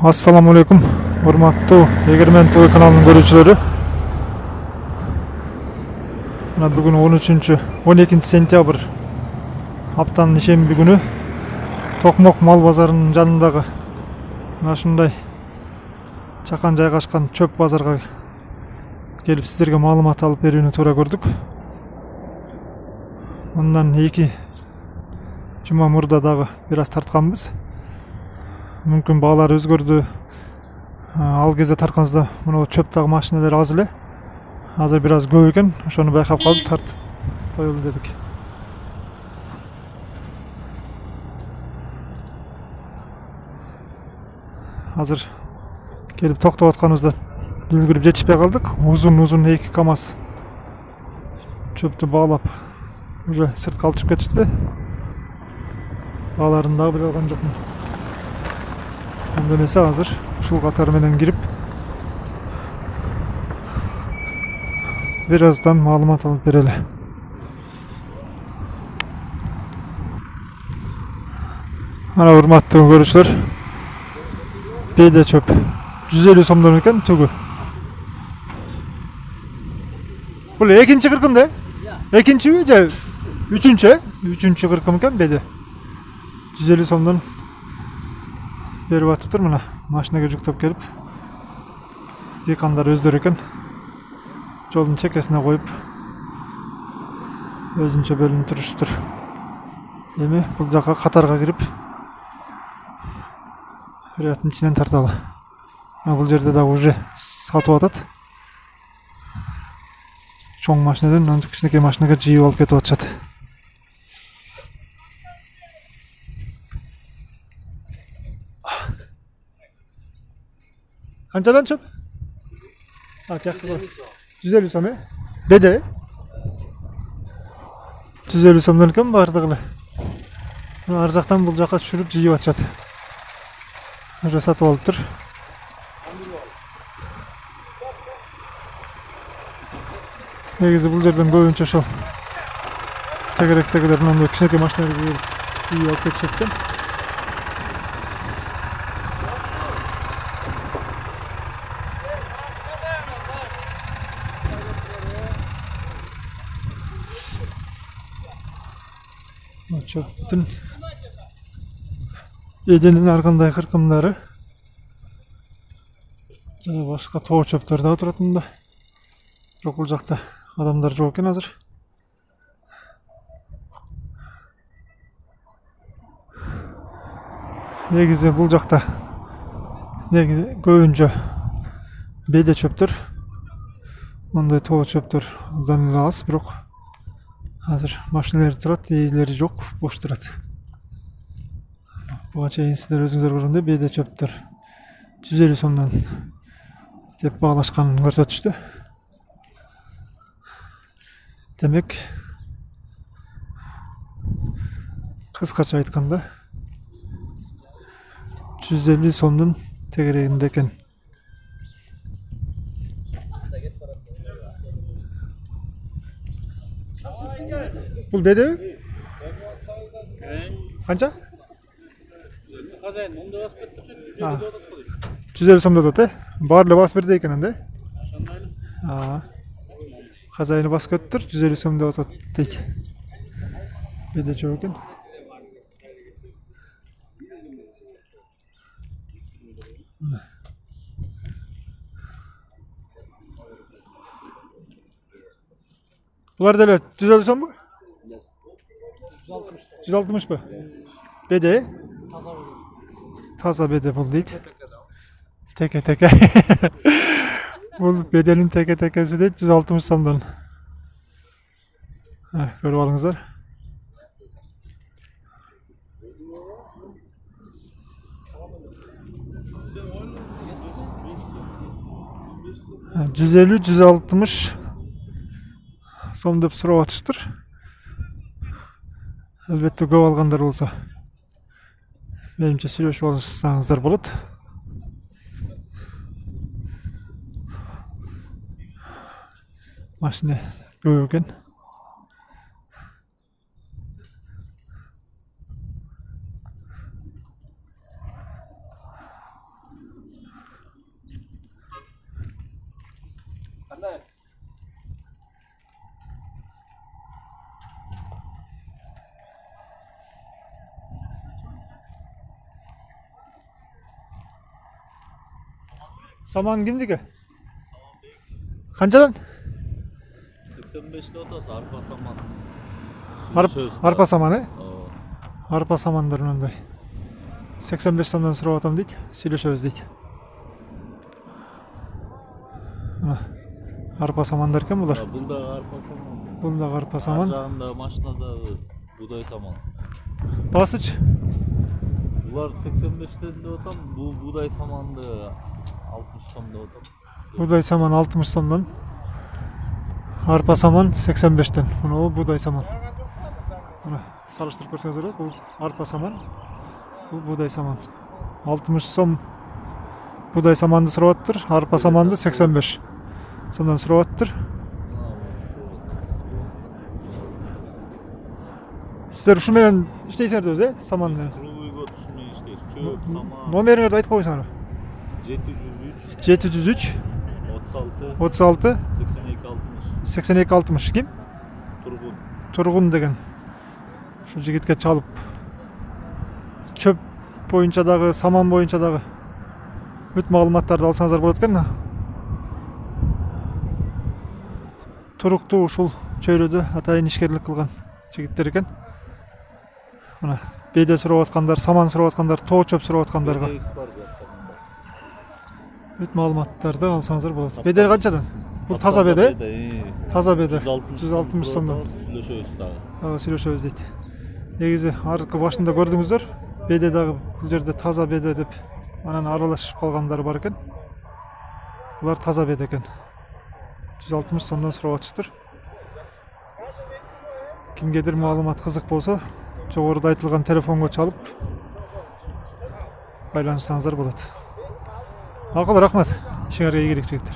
Assalamu alaikum, урматтуу Егермен ТВ каналынын көрүүчүлөрү. Мына бүгүн 12 сентябрь аптанын ишемби күнү Токмок мал базарынын жанындагы мына ушундай чакан жайгашкан чөп базарга келип сиздерге маалымат алып берүүнү туура көрдүк. Мындан 2 жума мурда дагы бир аз тартканбыз. Мүмкүн баалар өзгөрдү. Ал кезде тартканыбызда мына чөптөгү машиналар аз эле. Азыр бир аз көп экен. Ошону байкап калып тартып коелу дедик. Азыр келип токтоп атканыбызда үлгүрүп жетишпей калдык. Узун 2 КАМАЗ чөптү баалап уже сыртка алып чыгып кетишти. Бааларын дагы биле алган жокмун. Анда эмесе азыр ушул катар менен кирип бир аздан маалымат алып берели. Ана урматтуу көрүүчүлөр, бейде чөп 150 сомдон экен түгү. Бул экинчи кыркым да? Экинчиби же үчүнчү? Үчүнчү кыркым экен бейде. 150 сомдон берип атыптыр. Мына машинага жүктөп келип дыйкандар өздөрү экен жолдун чекесине коюп өзүнчө бөлүнүп туруштур. Эми бул жака катарга кирип ряддын ичинен тарталы. Бул жерде дагы уже сатып атат. Чоң машинаден антип кичинекей машинага жыйып алып кетип атышат. Канчадан чөп? Тияқты ғой. 150 сом, беде? 150 сомдон экен бардыгы эле. Ар жактан бул жакка түшүрүп жыйып атышат. Уже сатып алыптыр. Негизи бул жерден көбүнчө ошол тегеректегилер мындай кичинекей машиналар келип жыйып алып кетишет экен. Çöptün edenin arkandaki kırkımları jana başka too çöptөр dagы турат мында. Бирок бул жакта адамдар жок экен азыр. Негизи бул жакта көбүнчө бейде чөптөр. Мындай тоо чөптөр абдан эле аз, бирок азыр машиналар турат, ээлери жок, бош турат. Буга чейин сиздер өзүңүздөр көргөндөй бейде чөптөр 150 сомдон деп баалашканын көрсөтүштү. Демек, кыскача айтканда 150 сомдун тегерегинде экен. Бул беде? Канча? 150 сомдо атат, баары басып берди экен анда. Казайны басып кетиптир, 150 сомдо атат дейт. Беде жок экен. Булар деле 150 сомбу? 160 бы? Беде? Таза беде бул дейт. Теке. Бул беделин теке-текеси дейт 160 сомдон. Көрүп алыңыздар. $150-160 сом деп сурап атыштыр. Албетте көп алгандар болсо менимче сүйлөшүп алсаңыздар болот. Машина көп экен. Saman kimdiki? Kançadan? 85'te otası arpa saman. Arpa samanı? Arpa samandır önünde. 85 somdan sürüp atam deydi. Süйлөшөбүз deydi. Arpa saman derken bular. Бұл да арпа саман. Бұл да арпа саман. Жағында машинада будай саман. Басыч? Бұлар 85'тен де отам, бұл будай саманды 60 сомда отам. Buğday saman 60 somdan. Arpa saman 85'ten. Bunu buğday saman. Bunu salıştırıp koysanız olur. Bu arpa saman. Bu buğday saman. 60 som buğday samandı sıravattır. Arpa samandı 85. Sondan sıravattır. Sizler şu menen işteyserdiniz he? Saman menen. Krulluyga düşünmeyi işteyiz. Çöp, saman. Nomerini aytıp koysana. 703 703 36 36 82 60. 82 60 kim? Turgun. Turgun деген. Şu jigitke çalıp çöp boyunca dağı, saman boyunca dağı бүт маалыматтарды алсаңыздар болот экен. Туруктуу ушул чөйрөдө атайын ишкерлик кылган жигиттер экен. Мына бейде сурап аткандар, саман сурап аткандар, тоо чөп сурап аткандарга бүт маалыматтарды алсаңыздар болот. Бедел канчадан? Бул таза беде? Таза беде. 160 сомдон. Сүйлөшөбүз дагы. Дагы сүйлөшөбүз дейт. Негизи аркы башында көрдүңүздөр. Беде дагы бул жерде таза беде деп анан аралашып калгандар бар экен. Булар таза беде экен. 160 сомдон сурап атыштыр. Кимгедир маалымат кызык болсо, жогоруда айтылган телефонго чалып байланышсаңыздар болот. Макул, рахмат. Ишиңерге ийгилик жигиттер.